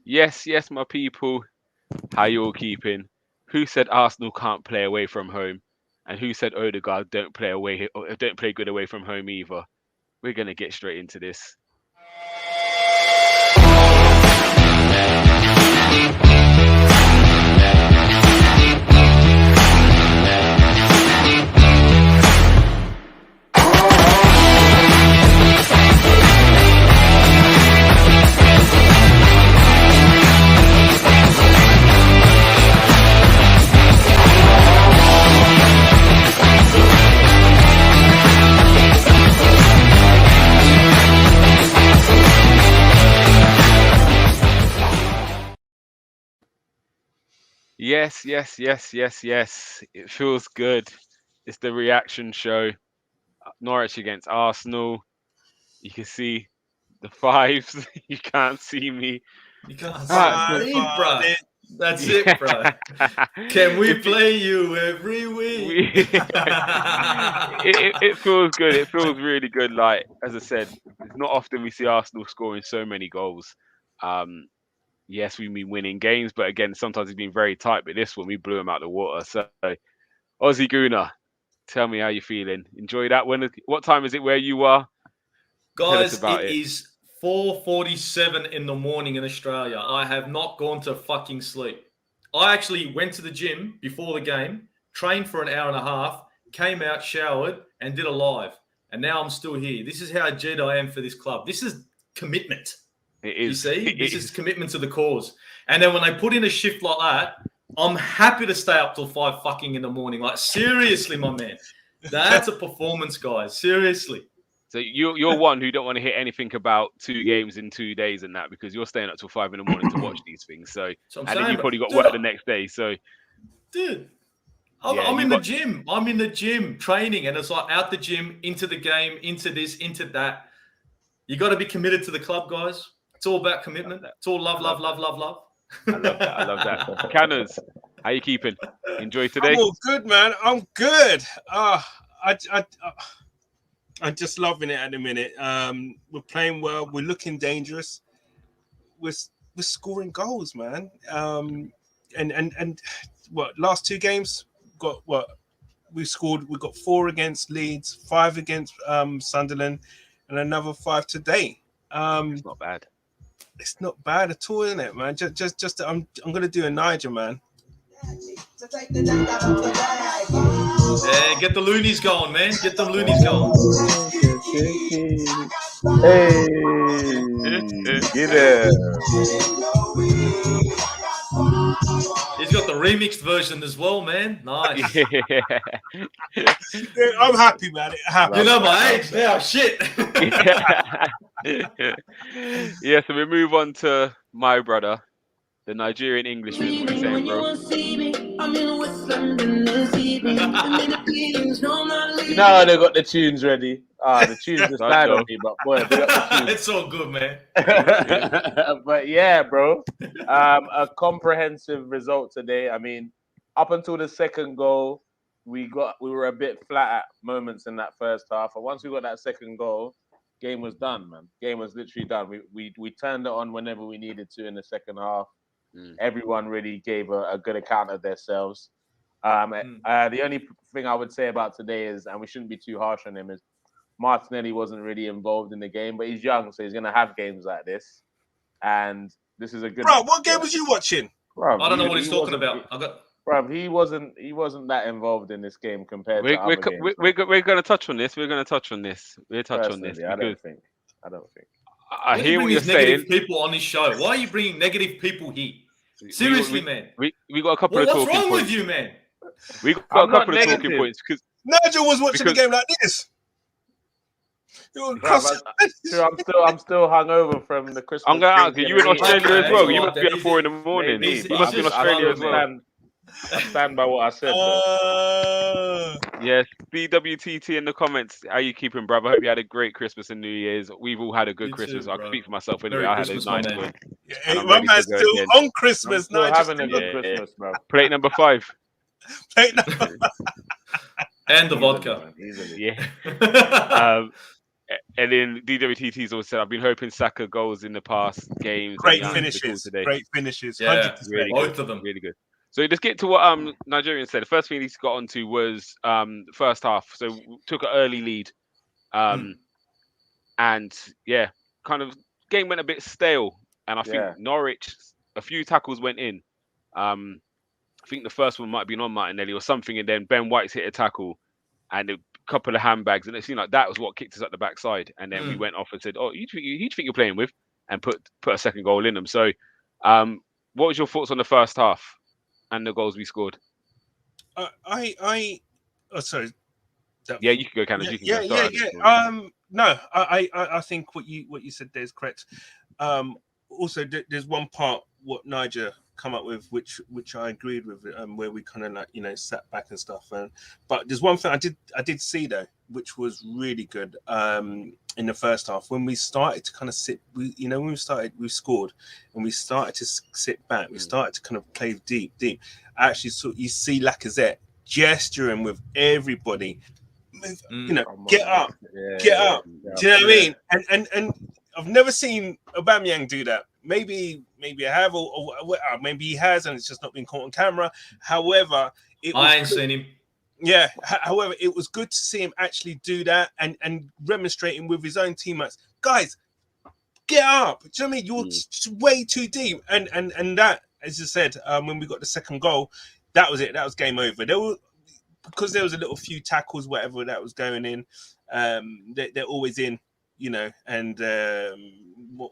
Yes, yes, my people. How you all keeping? Who said Arsenal can't play away from home? And who said Odegaard don't play away or don't play good away from home either? We're gonna get straight into this. Yes, yes, yes, yes, yes. It feels good. It's the reaction show. Norwich against Arsenal. You can see the fives. You can't see me. You can't Ah, see so, me, bro. That's yeah. it, bro. Can we If play you every week? it feels good. It feels really good. Like as I said, it's not often we see Arsenal scoring so many goals. Um, yes, we've been winning games, but again, sometimes it's been very tight. But this one, we blew them out the water. So, Aussie Guna, tell me how you're feeling. Enjoy that one. What time is it where you are? Tell us Guys, about it it. is 4:47 in the morning in Australia. I have not gone to fucking sleep. I actually went to the gym before the game, trained for an hour and a half, came out, showered, and did a live. And now I'm still here. This is how jed I am for this club. This is commitment. It You is. see, It this is is. commitment to the cause. And then when they put in a shift like that, I'm happy to stay up till 5 fucking in the morning. Like, seriously, my man. That's a performance, guys. Seriously. So you're one who don't want to hear anything about 2 games in 2 days and that because you're staying up till 5 in the morning to watch these things. So So I'm and then saying, you but probably got dude, work the next day. So dude, yeah, I'm you in the got gym. I'm in the gym training, and it's like out the gym, into the game, into this, into that. You got to be committed to the club, guys. It's all about love commitment. that. It's all love, I love, love love, that. love, love. I love that. I love that. Cannons, how you keeping? Enjoy I'm today? all good, man. I'm good. I'm just loving it at the minute. We're playing well. We're looking dangerous. We're we're scoring goals, man. And what last 2 games got what we scored? We got 4 against Leeds, 5 against Sunderland, and another 5 today. It's not bad. It's not bad at all, isn't it, man? Just I'm gonna do a Niger, man. Yeah, get the loonies going, man. Get them loonies going. Hey, get there. He's got the remixed version as well, man. Nice. Yeah. I'm happy, man. Happy. You know my age now. Shit. Yeah, so we move on to my brother, the Nigerian Englishman. What are you saying, bro? You know how they got the tunes ready. The tunes just I died know. on me, but boy, they got the tunes. It's all good, man. But yeah, bro, a comprehensive result today. I mean, up until the second goal, we were a bit flat at moments in that first half, and once we got that second goal, game was done, man. Game was literally done. We turned it on whenever we needed to in the second half. Everyone really gave a good account of themselves. The only thing I would say about today is, and we shouldn't be too harsh on him, is Martinelli wasn't really involved in the game, but he's young, so he's going to have games like this. And this is a good. Bro, what game was you watching? Bro, I don't know what he's talking about. Bro, he wasn't that involved in this game compared to other games. We're going to touch on this. We're going to touch on this. We'll touch on this I because don't think. I hear what you're negative saying. people on this show. Why are you bringing negative people here? Seriously, man. We got a couple of talking points. What's wrong with you, man? We got a couple of talking points because Nigel was watching the game like this. I'm still hungover from the Christmas. I'm gonna ask you. You in Australia as well? You must be at 4 in the morning. Maybe, You must be in Australia as well. I stand by what I said. Yes, BWTT in the comments. How you keeping, brother? Hope you had a great Christmas and New Year's. We've all had a good Christmas. I can speak for myself anyway. I had a nice one. My man's still on Christmas now. Just having a good Christmas, bro. Plate number 5. Plate number. And the vodka. Yeah. And then DWTT's always said, I've been hoping Saka goals in the past games. Great and he answered the call finishes. today. Great finishes. Yeah, 100%. Really both good. of them. Really good. So let's get to what Nigerian said. The first thing he's got onto was the first half. So we took an early lead. And yeah, kind of game went a bit stale. And I think Norwich, a few tackles went in. I think the first one might have been on Martinelli or something, and then Ben White's hit a tackle and a couple of handbags, and it seemed like that was what kicked us at the backside. And then we went off and said, "Oh, who do you think you're playing with?" and put a second goal in them. So, what was your thoughts on the first half and the goals we scored? Oh, sorry. Yeah, you can go, Cannon. You can go. Sorry, no, I think what you said there is correct. Also, there's one part what Niger come up with, which I agreed with, where we kind of like sat back and stuff. But there's one thing I did see though, which was really good. In the first half, when we started to kind of sit, we scored, and we started to sit back. We started to kind of play deep. I actually saw you see Lacazette gesturing with everybody. Get up. Do you know what I mean? And I've never seen Aubameyang do that. Maybe I have, or maybe he has, and it's just not been caught on camera. However, I ain't seen him. Yeah. However, it was good to see him actually do that and demonstrating with his own teammates. Guys, get up. Do you know what I mean? You're way too deep. And that, as I said, when we got the second goal, that was it. That was game over. Because there was a little few tackles, whatever that was going in. They're always in, and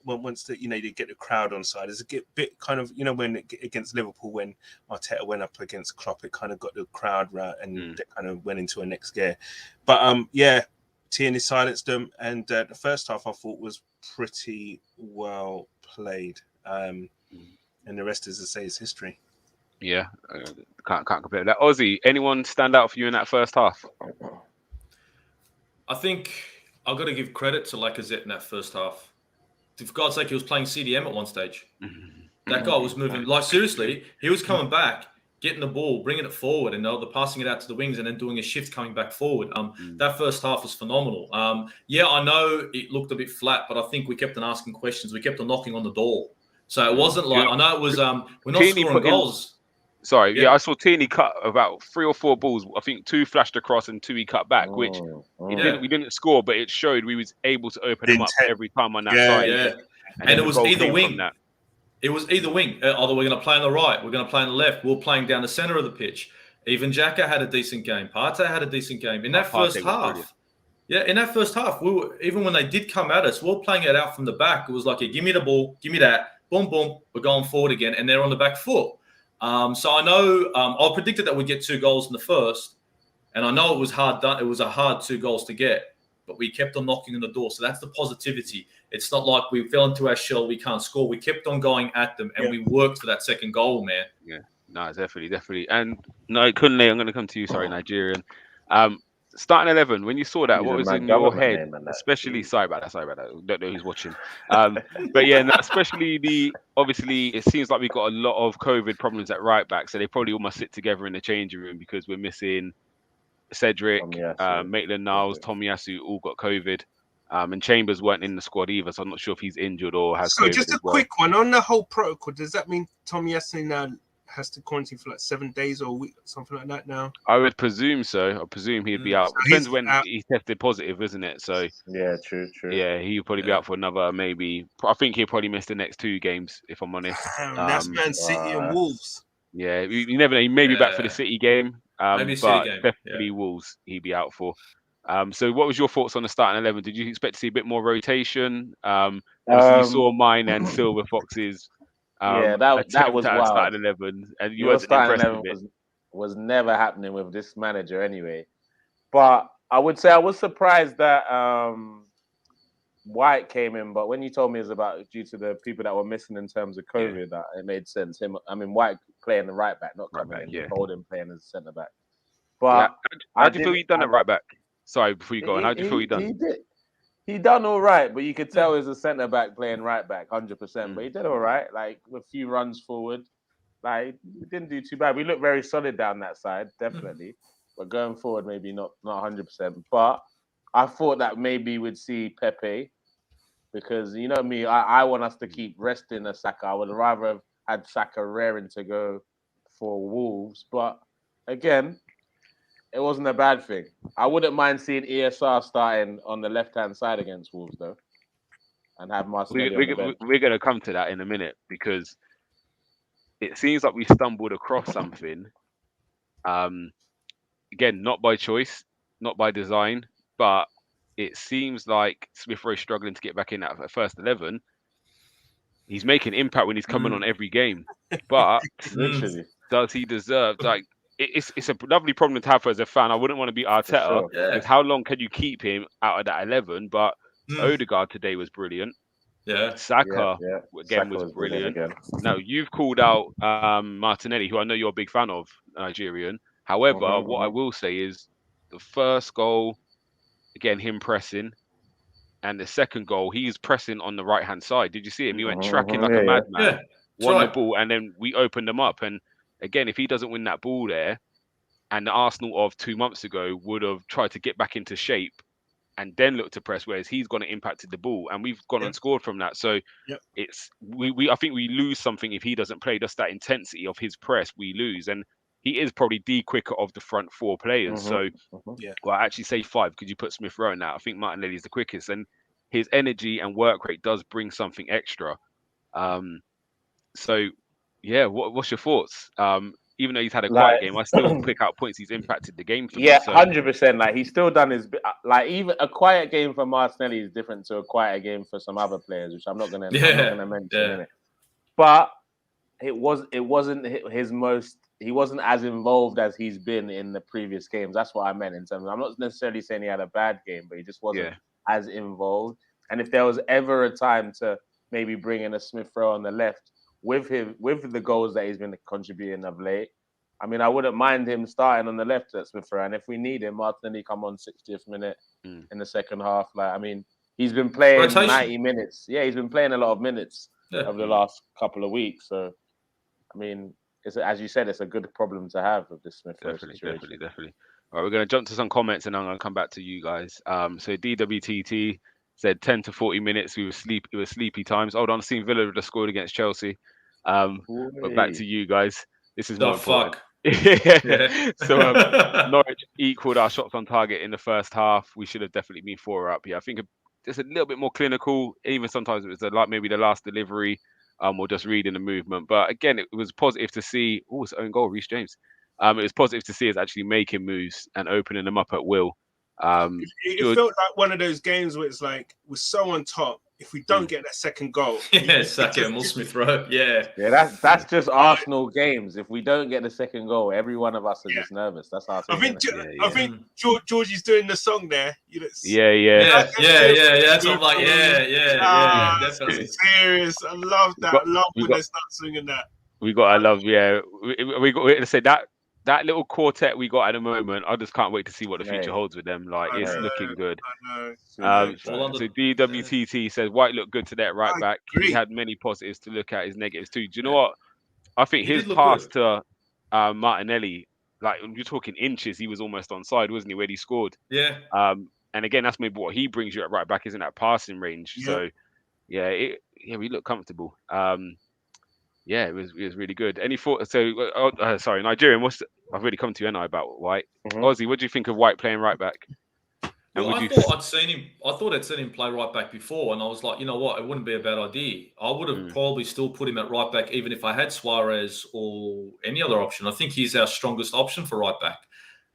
once they get the crowd on side, there's a bit kind of, when against Liverpool, when Arteta went up against Klopp, it kind of got the crowd right, and they kind of went into a next gear. But Tierney silenced them, and the first half I thought was pretty well played, and the rest, as I say, is history. Yeah, can't compare that. Ozzy, anyone stand out for you in that first half? I think I've got to give credit to Lacazette in that first half. For God's sake, he was playing CDM at one stage. That guy was moving. Like, seriously, he was coming back, getting the ball, bringing it forward, and they're passing it out to the wings and then doing a shift coming back forward. That first half was phenomenal. Yeah, I know it looked a bit flat, but I think we kept on asking questions. We kept on knocking on the door. So it wasn't like, I know it was, we're not scoring goals. Sorry, I saw Tierney cut about 3 or 4 balls. I think 2 flashed across and 2 he cut back, which we didn't score, but it showed we was able to open them up every time on that side. Yeah, and it was either wing. It was either wing. Either we're going to play on the right, we're going to play on the left. We're playing down the center of the pitch. Even Xhaka had a decent game. Partey had a decent game in that first half. Yeah, in that first half, we were, even when they did come at us, we were playing it out from the back. It was like, give me the ball, give me that, boom, boom, we're going forward again, and they're on the back foot. So I know I predicted that we'd get 2 goals in the first, and I know it was hard done. It was a hard 2 goals to get, but we kept on knocking on the door. So that's the positivity. It's not like we fell into our shell, we can't score. We kept on going at them, and we worked for that second goal, man. Yeah, no, definitely. And no, Kunle, I'm going to come to you. Sorry, Nigerian. Starting 11, when you saw that, what was in your head? Especially, sorry about that. Don't know who's watching. But yeah, especially obviously, it seems like we've got a lot of COVID problems at right back, so they probably almost sit together in the changing room because we're missing Cedric, Maitland-Niles, Tomiyasu all got COVID. And Chambers weren't in the squad either, so I'm not sure if he's injured or has COVID. So just a quick one on the whole protocol. Does that mean Tomiyasu now has to quarantine for like 7 days or a week, something like that now? I would presume so. I presume he'd be out. So depends when he tested positive, isn't it? So yeah, true. Yeah, he'll probably be out for another maybe. I think he'll probably miss the next 2 games, if I'm honest. That's Man City and Wolves. Yeah, you never know. He may be back for the City game. Maybe but City game. Definitely Wolves he'd be out for. So what was your thoughts on the starting 11? Did you expect to see a bit more rotation? Obviously you saw mine and Silver Fox's. That was wild. Starting 11, and you wasn't impressed with it. Was never happening with this manager anyway. But I would say I was surprised that White came in. But when you told me it was about due to the people that were missing in terms of COVID, that it made sense. White playing the right back, not coming in. Holden playing as centre back. But how do you feel you done at right back? Sorry, before you go on, how do you feel you done? He done all right, but you could tell he's a centre back playing right back, 100%. But he did all right, like with a few runs forward. Like we didn't do too bad. We looked very solid down that side, definitely. But going forward, maybe not 100%. But I thought that maybe we'd see Pepe because you know me, I want us to keep resting a Saka. I would rather have had Saka raring to go for Wolves, but again, it wasn't a bad thing. I wouldn't mind seeing ESR starting on the left-hand side against Wolves though, and have Martinelli on the bench. We're going to come to that in a minute because it seems like we stumbled across something. Again, not by choice, not by design, but it seems like Smith Rowe struggling to get back in that first 11. He's making impact when he's coming on every game, but Literally, does he deserve? Like, it's a lovely problem to have as a fan. I wouldn't want to be Arteta sure. because how long can you keep him out of that 11? But Odegaard today was brilliant. Yeah. Saka again Saka was brilliant. again. Now you've called out Martinelli, who I know you're a big fan of, Nigerian. However, what I will say is the first goal, again, him pressing, and the second goal, he's pressing on the right-hand side. Did you see him? He went tracking like a madman, won the ball, and then we opened them up. And again, if he doesn't win that ball there, and the Arsenal of 2 months ago would have tried to get back into shape and then look to press, whereas he's gone and impacted the ball, and we've gone and scored from that. So it's I think we lose something if he doesn't play. Just that intensity of his press, we lose, and he is probably the quicker of the front four players. So well, I actually say five because you put Smith Rowe in that. I think Martinelli is the quickest, and his energy and work rate does bring something extra. So yeah, what's your thoughts? Even though he's had a quiet game, I still pick out points he's impacted the game for. Yeah, 100%. Like he's still done his like even a quiet game for Martinelli is different to a quiet game for some other players, which I'm not gonna mention in it. But it wasn't his most. He wasn't as involved as he's been in the previous games. That's what I meant in terms of, I'm not necessarily saying he had a bad game, but he just wasn't as involved. And if there was ever a time to maybe bring in a Smith Rowe on the left with the goals that he's been contributing of late, I mean, I wouldn't mind him starting on the left at Smith Rowe. And if we need him, Martinelli come on 60th minute in the second half. Like, I mean, he's been playing 90 minutes. Yeah, he's been playing a lot of minutes over the last couple of weeks. So, I mean, as you said, it's a good problem to have with this Smith Rowe situation. Definitely. All right, we're going to jump to some comments and I'm going to come back to you guys. So DWTT said 10 to 40 minutes. It was sleepy times. Hold on, I've seen Villa just scored against Chelsea. But back to you guys. This is the more fuck. So Norwich equaled our shots on target in the first half. We should have definitely been 4 up. Yeah, I think just a little bit more clinical. Even sometimes it was like maybe the last delivery. Or just reading the movement. But again, it was positive to see. Oh, it's own goal, Reece James. It was positive to see us actually making moves and opening them up at will. It felt like one of those games where it's like we're so on top. If we don't get that second goal, Saka and Smith Rowe. Yeah, that's just Arsenal games. If we don't get the second goal, every one of us are just nervous. That's how I think Georgie's doing the song there. You know, yeah. That's what I'm like. Yeah. Definitely. Serious. I love that. I love when they start singing that. We got to say that little quartet we got at the moment. I just can't wait to see what the future holds with them. Like it's looking good. So DWTT says White looked good today at right back. He had many positives to look at, his negatives too. Do you know what? I think his pass to Martinelli, like you're talking inches, he was almost onside, wasn't he, when he scored? Yeah. And again, that's maybe what he brings you at right back, isn't that passing range? Yeah. So we look comfortable. Yeah, it was really good. Any thought? So, sorry, Nigerian. I've really come to you and I about White. Ozzy, what do you think of White playing right back? Well, I thought I'd seen him play right back before, and I was like, you know what, it wouldn't be a bad idea. I would have probably still put him at right back, even if I had Suarez or any other option. I think he's our strongest option for right back.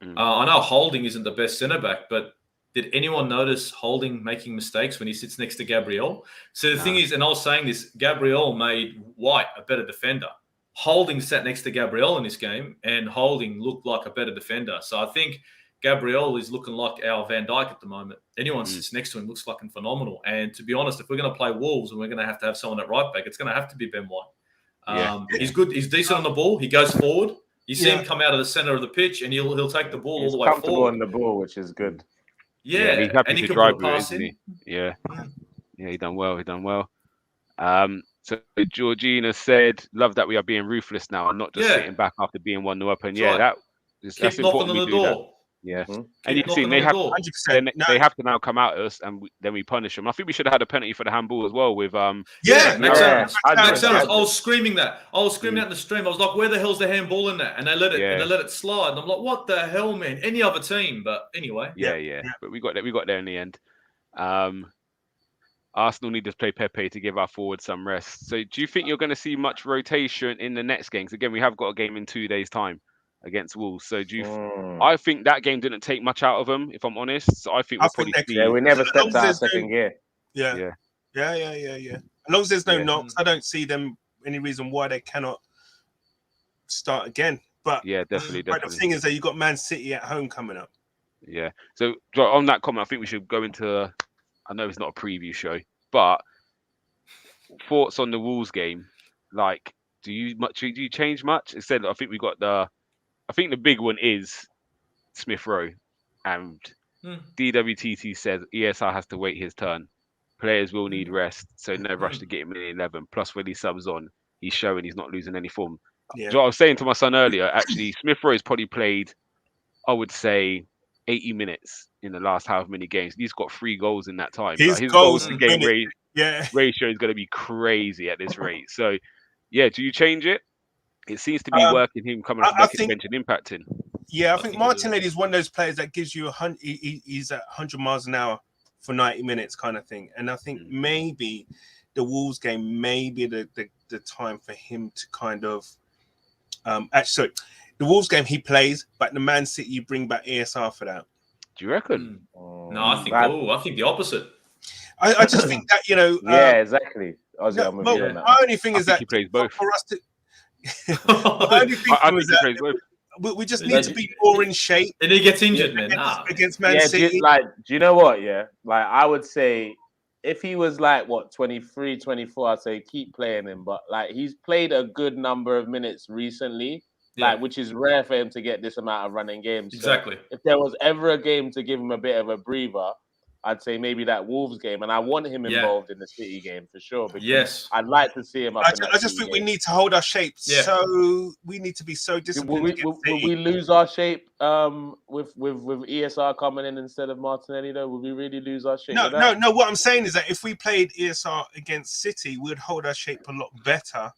I know Holding isn't the best centre back, but did anyone notice Holding making mistakes when he sits next to Gabriel? So the thing is, and I was saying this, Gabriel made White a better defender. Holding sat next to Gabriel in this game, and Holding looked like a better defender. So I think Gabriel is looking like our Van Dijk at the moment. Anyone sits next to him looks fucking phenomenal. And to be honest, if we're going to play Wolves and we're going to have someone at right back, it's going to have to be Ben White. He's good. He's decent on the ball. He goes forward. You see him come out of the centre of the pitch, and he'll take the ball all the way forward. Comfortable on the ball, which is good. Yeah, he's happy to drive with it, isn't he? Yeah, he done well. So Georgina said, "Love that we are being ruthless now and not just sitting back after being 1-0 up." And that's important. We do that. Yeah, Mhm. and you Keep see knocking they on the have door. 100%. No, they have to now come out at us, and then we punish them. I think we should have had a penalty for the handball as well with Yeah, Max Yeah, Adams. Max 100, Adams. I 100. was screaming that. I was screaming Mm. out in the stream. I was like, "Where the hell's the handball in that?" And they let it. And Yeah. they let it slide. And I'm like, "What the hell, man? Any other team?" But anyway. yeah. But we got there in the end. Arsenal need to play Pepe to give our forward some rest. So do you think you're going to see much rotation in the next games? Again, we have got a game in 2 days' time against Wolves. So do you? I think that game didn't take much out of them, if I'm honest. So I think we'll probably see. Yeah, we never As long stepped as out there's second gear. Yeah. As long as there's no Yeah. knocks, I don't see them any reason why they cannot start again. But Yeah, definitely. the thing is that you've got Man City at home coming up. Yeah. So on that comment, I think we should go into. I know it's not a preview show, but thoughts on the Wolves game. Like, do you change much? Instead, I think we got the. I think the big one is Smith Rowe, and DWTT says ESR has to wait his turn. Players will need rest, so no rush to get him in the 11. Plus, when he subs on, he's showing he's not losing any form. Yeah. So I was saying to my son earlier, actually, Smith Rowe's probably played, I would say, 80 minutes in the last however many games. He's got 3 goals in that time. His His goals goals to game Yeah. ratio is going to be crazy at this rate. So, yeah, do you change it? It seems to be working him coming off the bench and impacting. Yeah, I think Martinelli is one of those players that gives you 100. He's at 100 miles an hour for 90 minutes, kind of thing. And I think maybe the Wolves game may be the time for him to kind of actually. The Wolves game he plays, but the Man City you bring back ESR for that. Do you reckon? No, I think the opposite. I just think that yeah, exactly. My only thing is that he plays both. For us to. My only thing I think he plays both. We just need to be more in shape. And he gets injured, man. Against Man City. Do you know what? Yeah, like I would say, if he was like 23, 24, I'd say keep playing him. But like he's played a good number of minutes recently, like which is rare for him to get this amount of running games. Exactly. So if there was ever a game to give him a bit of a breather, I'd say maybe that Wolves game, and I want him involved in the City game for sure. Because I'd like to see him. I just think we need to hold our shape. Yeah. So we need to be so disciplined. Will we lose our shape with ESR coming in instead of Martinelli? Though, will we really lose our shape? No. What I'm saying is that if we played ESR against City, we'd hold our shape a lot better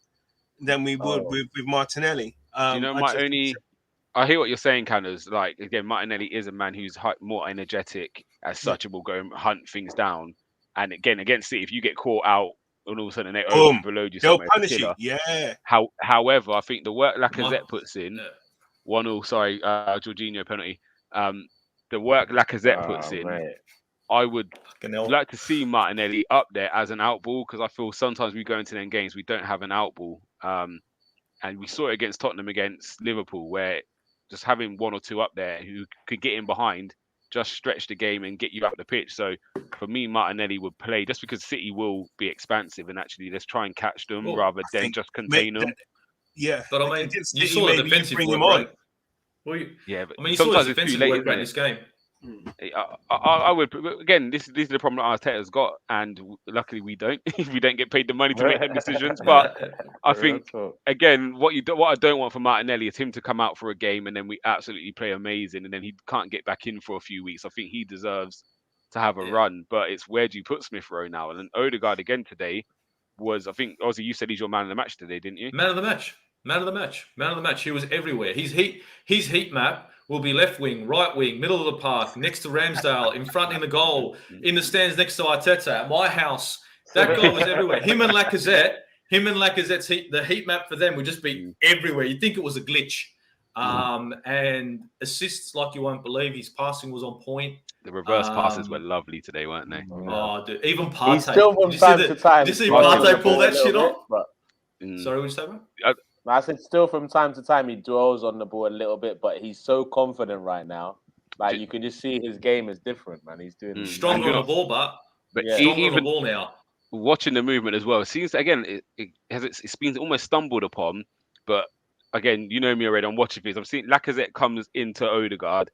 than we would with Martinelli. I hear what you're saying, Canners. Like again, Martinelli is a man who's more energetic as such, and will go and hunt things down. And again, against City, if you get caught out, and all of a sudden they overload you, they'll punish you. Yeah. However, I think the work Lacazette puts in, 1-0. Sorry, Jorginho penalty. The work Lacazette puts in, I would like to see Martinelli up there as an outball, because I feel sometimes we go into them games we don't have an outball. And we saw it against Tottenham, against Liverpool, where just having 1 or 2 up there who could get in behind, just stretch the game and get you up the pitch. So for me, Martinelli would play just because City will be expansive and actually let's try and catch them rather than just contain them. Yeah, but I mean, you saw the defensive work, right? But sometimes it's too late in this game. I would again. This is the problem that Arteta's got, and luckily we don't. We don't get paid the money to make them decisions. But I think again, what I don't want for Martinelli is him to come out for a game and then we absolutely play amazing, and then he can't get back in for a few weeks. I think he deserves to have a run, but it's where do you put Smith Rowe now? And then Odegaard again today was, I think, obviously you said he's your man of the match today, didn't you? Man of the match. He was everywhere. His heat map will be left wing, right wing, middle of the park, next to Ramsdale, in front in the goal, in the stands next to Arteta, at my house. That guy was everywhere. Him and Lacazette's the heat map for them would just be everywhere. You'd think it was a glitch. And assists like you won't believe. His passing was on point. The reverse passes were lovely today, weren't they? Oh, dude. Even Partey. He's still from time to time. Did you see Partey pull that shit off? Sorry, what did you say, bro? I said still from time to time he dwells on the ball a little bit, but he's so confident right now. Like you can just see his game is different, man. He's doing stronger on the ball, but stronger on the ball now. Watching the movement as well, it seems again it's been almost stumbled upon, but again, you know me already. I'm watching things. I'm seeing Lacazette comes into Odegaard.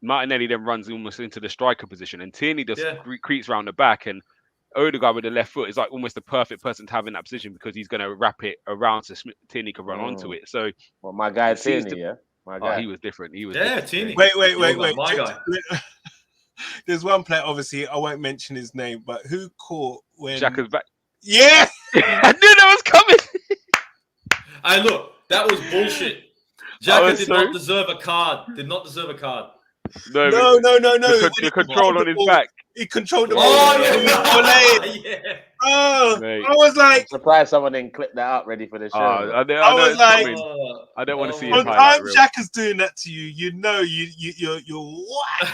Martinelli then runs almost into the striker position, and Tierney just creeps around the back, and Odegaard with the left foot is like almost the perfect person to have in that position because he's going to wrap it around so Tierney can run onto it. So, my guy Tierney, My Oh, guy. he was different. He was Yeah, different. Tini. Wait. My guy. There's one player, obviously, I won't mention his name, but who caught when... Xhaka's back. Yeah! I knew that was coming. Hey, look, that was bullshit. I Xhaka was did so- not deserve a card. Did not deserve a card. No. The control on his back. He controlled the ball. Oh, yeah. Yeah. Oh, Mate. I was I'm like... surprised someone didn't clip that up ready for the show. I know I was it's like- coming. I don't want to see Oh, his From highlight time reel. Xhaka's doing that to you, you know you're whack.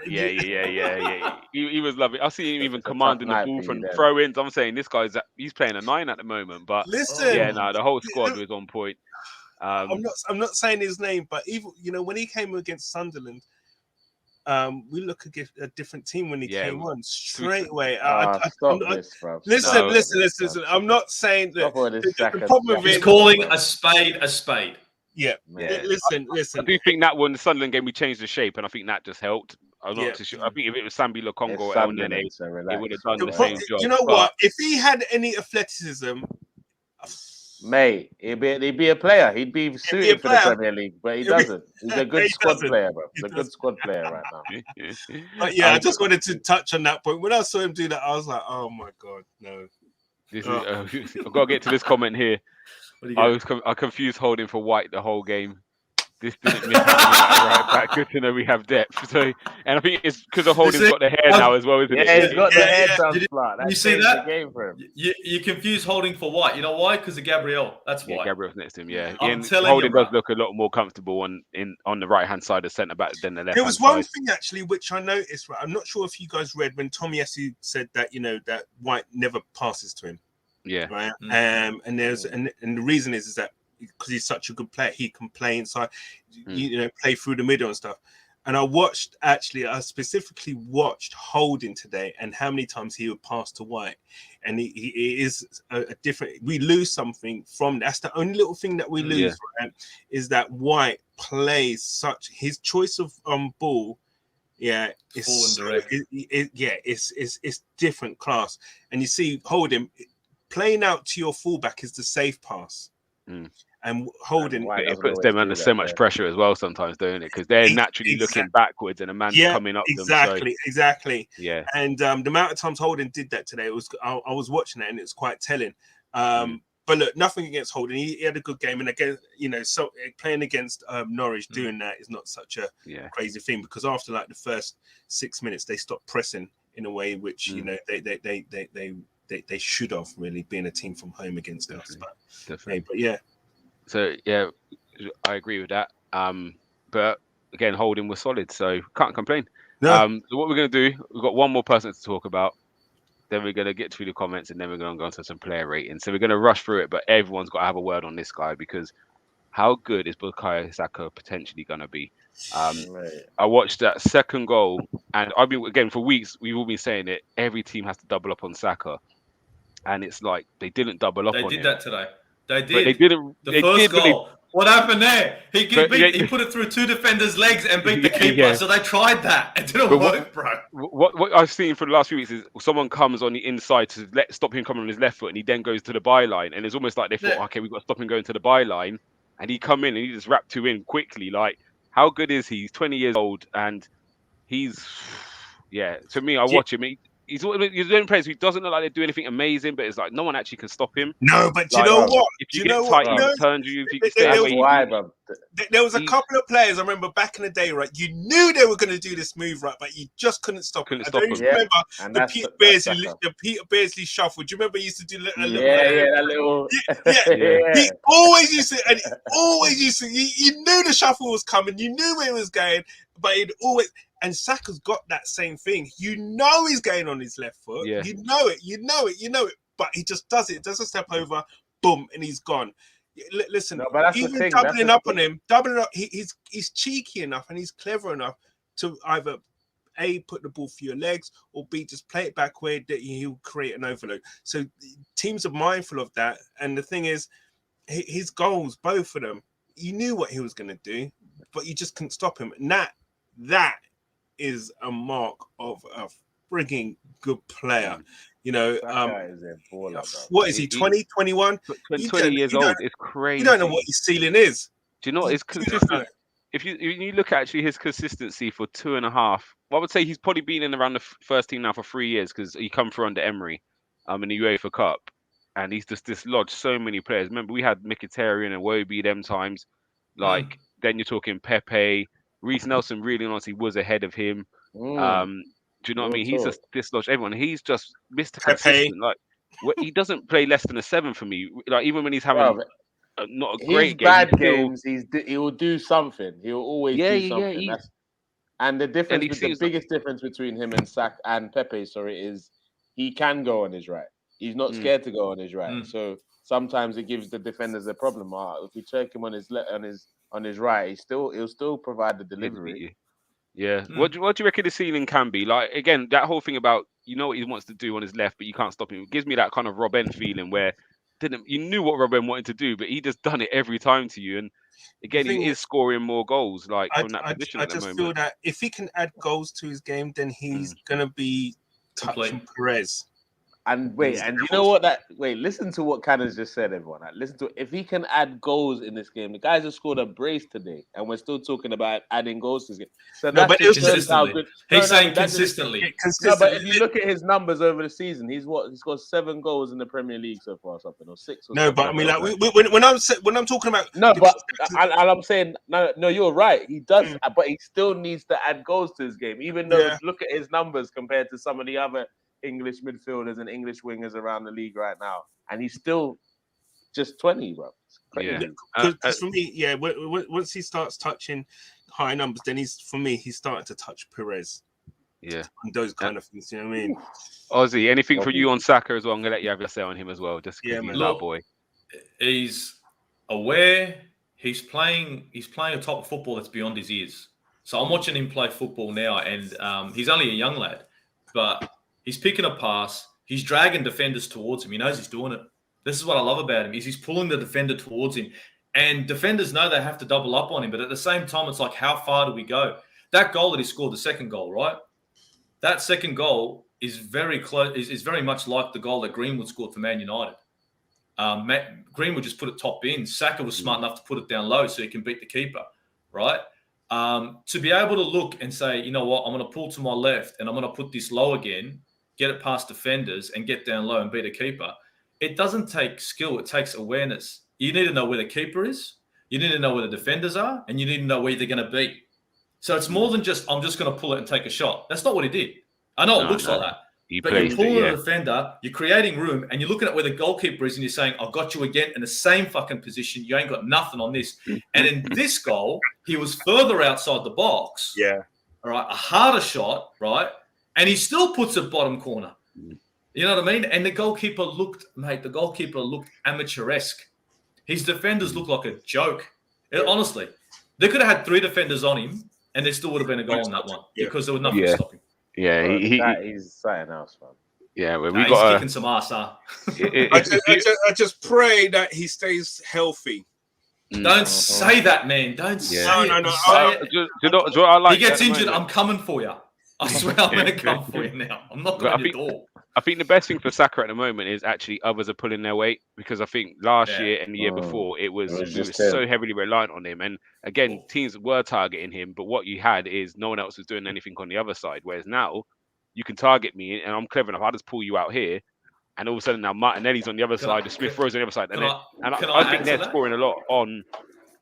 Yeah. He was lovely. I see him even It's a tough commanding the night ball for you from then. throw-ins. I'm saying this guy's he's playing a 9 at the moment, but Listen, yeah, no, the whole squad was on point. I'm not saying his name, but even when he came against Sunderland, we look at a different team when he came on straight away. Stop this, bro. Listen. I'm not saying that. Stop all this The Saka problem stuff. with He's it, calling a spade a spade. yeah. Yeah. Listen. I do think that one, the Sunderland game, we changed the shape, and I think that just helped. I'm not too sure. I think if it was Sambi Lokonga or El Nene, it would have done the same job. You know what? If he had any athleticism, Mate, he'd be a player. He'd be suited for the Premier League, but he doesn't. He's a good squad player, bro. He's a good squad player right now. But yeah, I just wanted to touch on that point. When I saw him do that, I was like, oh my god, no. This is, I've got to get to this comment here. I confused Holding for White the whole game. This didn't miss right back. Good to know we have depth. So, and I think it's because of Holding's got the hair now as well, isn't it? Yeah, he's got the hair transplant. You see that? The game for him. You confuse Holding for White. You know why? Because of Gabriel. That's why. Yeah, Gabriel's next to him. Yeah, I'm Ian, telling Holding you, does bruh. look a lot more comfortable on the right hand side of centre back than the left. There was one thing actually which I noticed. Right, I'm not sure if you guys read when Tomiyasu said that that White never passes to him. Yeah. Right. And the reason is that because he's such a good player, he can play inside, play through the middle and stuff. And I specifically watched Holding today and how many times he would pass to White. And he is a different, we lose something from, that's the only little thing that we lose, right? Is that White plays his choice of ball, it's different class. And you see Holding, playing out to your fullback is the safe pass. And Holding, it puts them under so much pressure as well sometimes, don't it? Because they're naturally looking backwards and a man's coming up them. Exactly. Yeah. And the amount of times Holding did that today, I was watching it and it's quite telling. But look, nothing against Holding. He had a good game, and again, so playing against Norwich, doing that is not such a crazy thing, because after like the first 6 minutes, they stopped pressing in a way which they should have, really, being a team from home against us. But yeah. So yeah, I agree with that. But again, Holding was solid, so can't complain. No. So what we're gonna do, we've got one more person to talk about. Then we're gonna get through the comments, and then we're gonna go into some player ratings. So we're gonna rush through it, but everyone's got to have a word on this guy, because how good is Bukayo Saka potentially gonna be? I watched that second goal, and I've been, again, for weeks we've all been saying it. Every team has to double up on Saka, and it's like they didn't double up on him. They did that today. They did. But they didn't. The first goal. What happened there? He put it through two defenders' legs and beat the keeper. Yeah. So they tried that. It didn't work, bro. What I've seen for the last few weeks is someone comes on the inside to stop him coming on his left foot, and he then goes to the byline, and it's almost like they thought, okay, we've got to stop him going to the byline, and he come in and he just wrapped two in quickly. Like, how good is he? He's 20 years old, and he's to me, I watch him. He's the only player who doesn't look like they do anything amazing, but it's like no one actually can stop him. No, but you know what? If you get tight, he turns you. If you stay away, there was a couple of players I remember back in the day, right? You knew they were going to do this move, right? But you just couldn't stop it. I don't even remember the Peter Beardsley shuffle. Do you remember he used to do that little? He always used to, you knew the shuffle was coming. You knew where it was going, but it always. And Saka's got that same thing. You know he's going on his left foot. Yeah. You know it. But he just does it. Does a step over, boom, and he's gone. Listen, even doubling up on him, he's cheeky enough and he's clever enough to either A, put the ball through your legs, or B, just play it back where he'll create an overload. So teams are mindful of that. And the thing is, his goals, both of them, you knew what he was going to do, but you just couldn't stop him. And that is a mark of a frigging good player. Is a baller, what is he, 20, 21? 20 years old. It's crazy. You don't know what his ceiling is. Do you know what? It's consistent. if you look at actually his consistency for 2.5, well, I would say he's probably been in around the first team now for 3 years because he come through under Emery, in the UEFA Cup, and he's just dislodged so many players. Remember, we had Mkhitaryan and Iwobi them times. Like then you're talking Pepe, Reece Nelson. Really, honestly, was ahead of him. Do you know what I mean? He's just dislodged everyone. He's just Mr. Consistent. Like he doesn't play less than a 7 for me. Like even when he's having not a great game, bad games, he will do something. He will always do something. Yeah, and the difference, the biggest difference between him and Pepe, is he can go on his right. He's not scared to go on his right. So sometimes it gives the defenders a problem. If we check him on his right, he'll still provide the delivery. Yeah. What do you reckon the ceiling can be? Like again, that whole thing about what he wants to do on his left, but you can't stop him. It gives me that kind of Robben feeling where you knew what Robben wanted to do, but he just done it every time to you. And again, he is scoring more goals from that position at the moment. I just feel that if he can add goals to his game, then he's gonna be touching Perez. And you know what? Listen to what Cannon's just said, everyone. Listen to it. If he can add goals in this game, the guys have scored a brace today, and we're still talking about adding goals to this game. So but it was consistently. He's saying consistently. No, but if you look at his numbers over the season, he's scored 7 goals in the Premier League so far, or something, or 6. Or no, but I mean, when I'm talking about I'm saying no, you're right. He does, but he still needs to add goals to his game, even though look at his numbers compared to some of the other English midfielders and English wingers around the league right now, and he's still just 20, bro. Because for me, once he starts touching high numbers, then he's starting to touch Perez. Yeah, and those kind of things. You know what I mean? Ozzy, anything for you on Saka as well? I'm gonna let you have a say on him as well. Just he's our boy. He's aware. He's playing a top of football that's beyond his ears. So I'm watching him play football now, and he's only a young lad, but he's picking a pass. He's dragging defenders towards him. He knows he's doing it. This is what I love about him, is he's pulling the defender towards him. And defenders know they have to double up on him. But at the same time, it's like, how far do we go? That goal that he scored, the second goal, right? That second goal is very close. Is very much like the goal that Greenwood scored for Man United. Greenwood just put it top in. Saka was smart enough to put it down low so he can beat the keeper, right? To be able to look and say, you know what, I'm going to pull to my left and I'm going to put this low again, get it past defenders and get down low and beat a keeper. It doesn't take skill. It takes awareness. You need to know where the keeper is. You need to know where the defenders are, and you need to know where they're going to be. So it's more than just, I'm just going to pull it and take a shot. That's not what he did. I know it looks like that. But you're pulling the defender, you're creating room, and you're looking at where the goalkeeper is, and you're saying, I've got you again in the same fucking position. You ain't got nothing on this. And in this goal, he was further outside the box. Yeah. All right. A harder shot, right? And he still puts it bottom corner. You know what I mean? And the goalkeeper looked amateur-esque. His defenders look like a joke. Honestly, they could have had 3 defenders on him, and there still would have been a goal on that one because there was nothing to stop him. Yeah, he's something else, man. Yeah, well, he's kicking some ass, huh? I just pray that he stays healthy. Don't say that, man. Don't say it. No. He gets injured, I'm coming for you. I swear I'm going to come for you now. I'm not going to your door. I think the best thing for Saka at the moment is actually others are pulling their weight, because I think last year and the year before it was so heavily reliant on him. And again, teams were targeting him, but what you had is no one else was doing anything on the other side. Whereas now you can target me and I'm clever enough. I'll just pull you out here. And all of a sudden now Martinelli's on the other side, Smith Rowe's on the other side. I think they're scoring a lot on...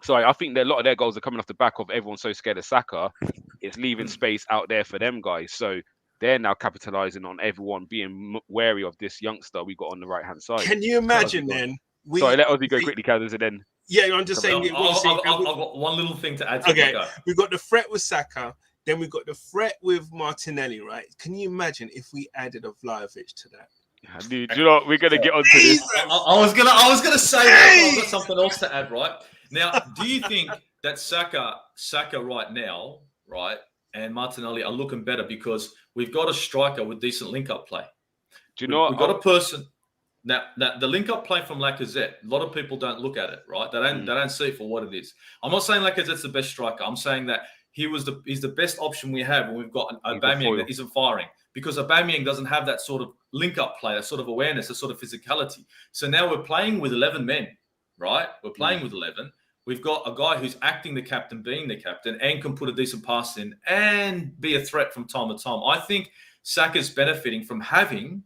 Sorry, I think that a lot of their goals are coming off the back of everyone so scared of Saka. It's leaving space out there for them guys. So they're now capitalizing on everyone being wary of this youngster we got on the right-hand side. Can you imagine then? Sorry, let Ozzy go quickly, Kaz, and then... Yeah, I'm just saying... I've got one little thing to add to that. We've got the threat with Saka, then we've got the threat with Martinelli, right? Can you imagine if we added a Vlahovic to that? Dude, you know what? We're going to get onto this. I was gonna say that. I've got something else to add, right? Now, do you think that Saka right now, right, and Martinelli are looking better because we've got a striker with decent link-up play? Do you know we've got a person now the link-up play from Lacazette? A lot of people don't look at it, right? They don't see it for what it is. I'm not saying Lacazette's the best striker. I'm saying that he's the best option we have, and we've got an Aubameyang that isn't firing, because Aubameyang doesn't have that sort of link-up play, that sort of awareness, that sort of physicality. So now we're playing with 11 men, right? We're playing with 11. we've got a guy who's acting the captain, being the captain, and can put a decent pass in and be a threat from time to time. I think Saka's benefiting from having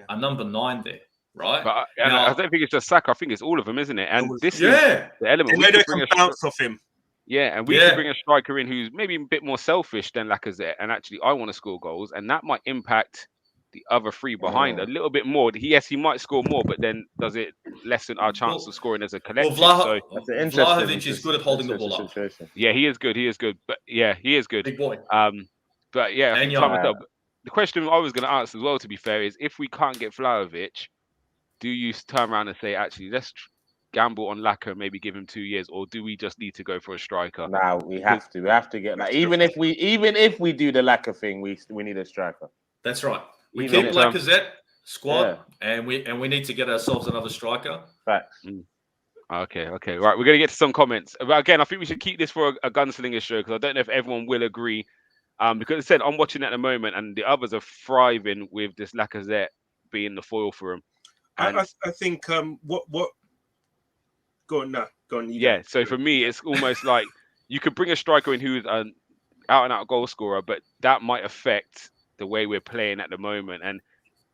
a number 9 there, right? But I don't think it's just Saka. I think it's all of them, isn't it? And this is the element. We could bring a bounce off him. Yeah, and we could bring a striker in who's maybe a bit more selfish than Lacazette, and actually I want to score goals, and that might impact the other 3 behind a little bit more. Yes, he might score more, but then does it lessen our chance of scoring as a collective? Vlahovic is good at holding the ball up. Yeah, he is good. He is good. But yeah, he is good. Big boy. But yeah, I think the question I was going to answer as well, to be fair, is if we can't get Vlahovic, do you turn around and say, actually, let's gamble on Laka and maybe give him 2 years, or do we just need to go for a striker? No, we have to. We have to get that. Even if we do the Laka thing, we need a striker. That's right. We keep Lacazette squad, and we need to get ourselves another striker. Facts. Okay. Right, we're going to get to some comments. But again, I think we should keep this for a gunslinger show, because I don't know if everyone will agree. Because I said I'm watching at the moment, and the others are thriving with this Lacazette being the foil for him. I think what go on. Yeah, so for me, it's almost like you could bring a striker in who's an out and out goal scorer, but that might affect the way we're playing at the moment, and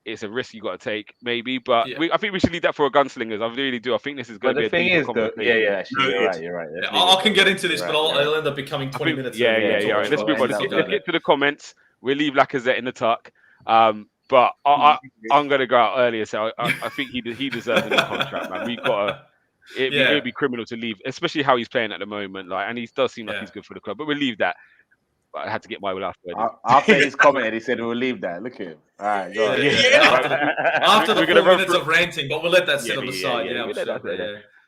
it's a risk you got to take, maybe. But I think we should leave that for our gunslingers. I really do. I think this is going to be a deeper conversation. Actually, you're right. I can get into this, but I'll end up becoming 20 minutes. Yeah. Right. Let's move on. Let's get to the comments. We'll leave Lacazette in the tuck. But I'm going to go out earlier, so I think he deserves a new contract, man. We've got to. It'd be criminal to leave, especially how he's playing at the moment. And he does seem like he's good for the club. But we'll leave that. But I had to get my last word. After he's commented, he said we'll leave that. Look at him. All right, go on. After the 4 minutes of ranting, but we'll let that sit on the side.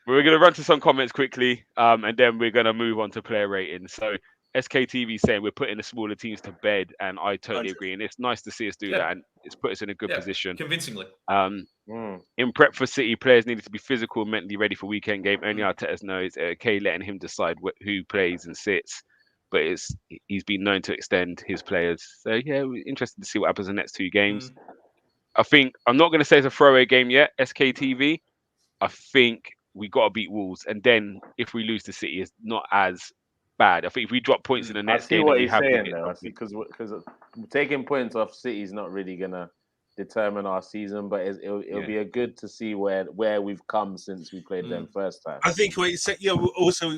We're going to run to some comments quickly, and then we're going to move on to player ratings. So SKTV saying we're putting the smaller teams to bed, and I totally agree. And it's nice to see us do that, and it's put us in a good position. Convincingly. In prep for City, players needed to be physical and mentally ready for weekend game. Only Arteta's knows. Okay, letting him decide who plays and sits. But he's been known to extend his players. So yeah, we're interested to see what happens in the next 2 games. I think I'm not going to say it's a throwaway game yet, SKTV. I think we got to beat Wolves, and then if we lose to City, it's not as bad. I think if we drop points in the next game, what he's saying though. Because taking points off City is not really gonna determine our season, but it'll be a good to see where we've come since we played them first time. I think what you said, also,